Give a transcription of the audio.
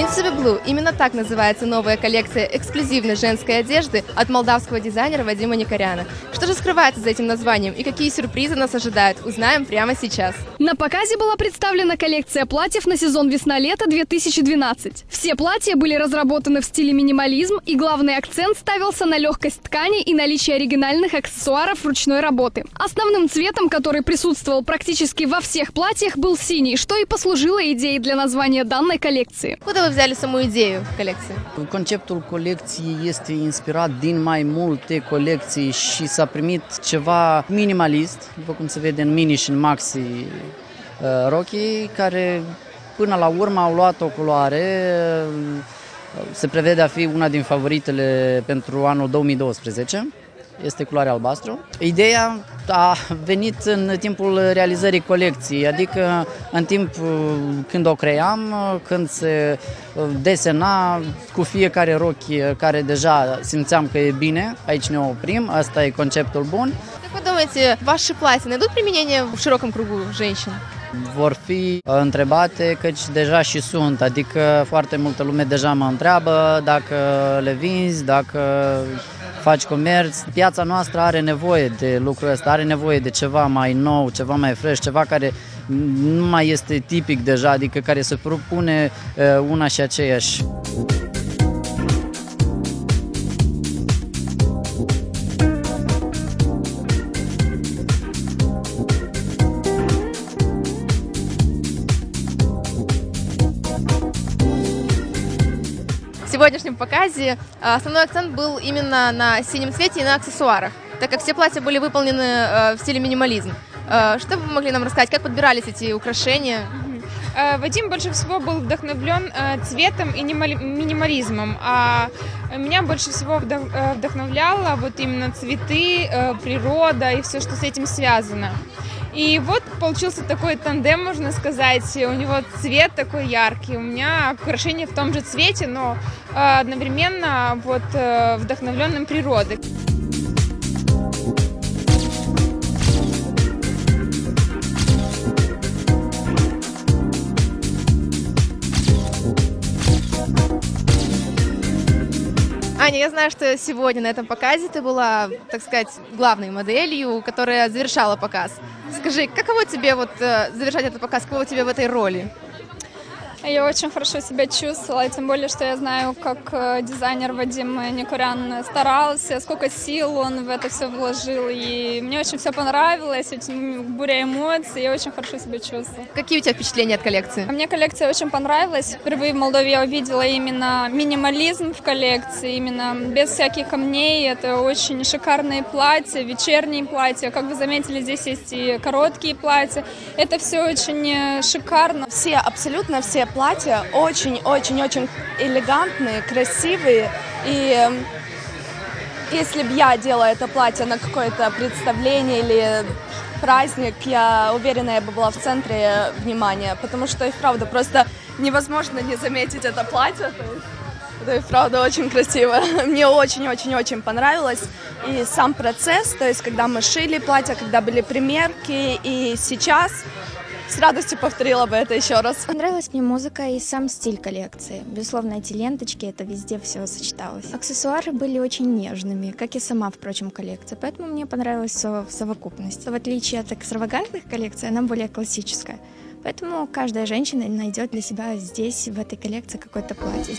Invincible Blue. Именно так называется новая коллекция эксклюзивной женской одежды от молдавского дизайнера Вадима Никаряна. Что же скрывается за этим названием и какие сюрпризы нас ожидают, узнаем прямо сейчас. На показе была представлена коллекция платьев на сезон весна-лето 2012. Все платья были разработаны в стиле минимализм, и главный акцент ставился на легкость ткани и наличие оригинальных аксессуаров ручной работы. Основным цветом, который присутствовал практически во всех платьях, был синий, что и послужило идеей для названия данной коллекции. Куда вы взяли саму идею колекции? Conceptul colecției este inspirat din mai multe colecții și s-a primit ceva minimalist, după cum se vede în mini și în maxi rochii, care până la urmă au luat o culoare, se prevede a fi una din favoritele pentru anul 2012. Este culoarea albastru. Ideea a venit în timpul realizării colecției, adică în timp când o cream, când se desena cu fiecare rochi care deja simțeam că e bine, aici ne oprim, asta e conceptul bun. Как вы думаете, ваши платья найдут применение в широком кругу женщин? Vor fi întrebate, căci deja și sunt, adică foarte multă lume deja mă întreabă dacă le vinzi, dacă faci comerț. Piața noastră are nevoie de lucrul ăsta, are nevoie de ceva mai nou, ceva mai fresh, ceva care nu mai este tipic deja, adică care se propune una și aceeași. В сегодняшнем показе основной акцент был именно на синем цвете и на аксессуарах, так как все платья были выполнены в стиле минимализм. Что вы могли нам рассказать, как подбирались эти украшения? Вадим больше всего был вдохновлен цветом и минимализмом, а меня больше всего вдохновляло вот именно цветы, природа и все, что с этим связано. И вот получился такой тандем, можно сказать. У него цвет такой яркий, у меня украшение в том же цвете, но одновременно вот вдохновленным природой. Аня, я знаю, что сегодня на этом показе ты была, так сказать, главной моделью, которая завершала показ. Скажи, каково тебе вот завершать этот показ, каково тебе в этой роли? Я очень хорошо себя чувствовала, тем более, что я знаю, как дизайнер Вадим Никарян старался, сколько сил он в это все вложил, и мне очень все понравилось, очень буря эмоций, я очень хорошо себя чувствовала. Какие у тебя впечатления от коллекции? Мне коллекция очень понравилась, впервые в Молдове я увидела именно минимализм в коллекции, именно без всяких камней, это очень шикарные платья, вечерние платья, как вы заметили, здесь есть и короткие платья, это все очень шикарно. Все, абсолютно все платья очень-очень-очень элегантные, красивые. И если бы я делала это платье на какое-то представление или праздник, я уверена, я бы была в центре внимания, потому что и вправду просто невозможно не заметить это платье. Это и вправду очень красиво. Мне очень-очень-очень понравилось. И сам процесс, то есть когда мы шили платье, когда были примерки, и сейчас с радостью повторила бы это еще раз. Понравилась мне музыка и сам стиль коллекции. Безусловно, эти ленточки, это везде все сочеталось. Аксессуары были очень нежными, как и сама, впрочем, коллекция. Поэтому мне понравилось все в совокупности. В отличие от экстравагантных коллекций, она более классическая. Поэтому каждая женщина найдет для себя здесь, в этой коллекции, какое-то платье.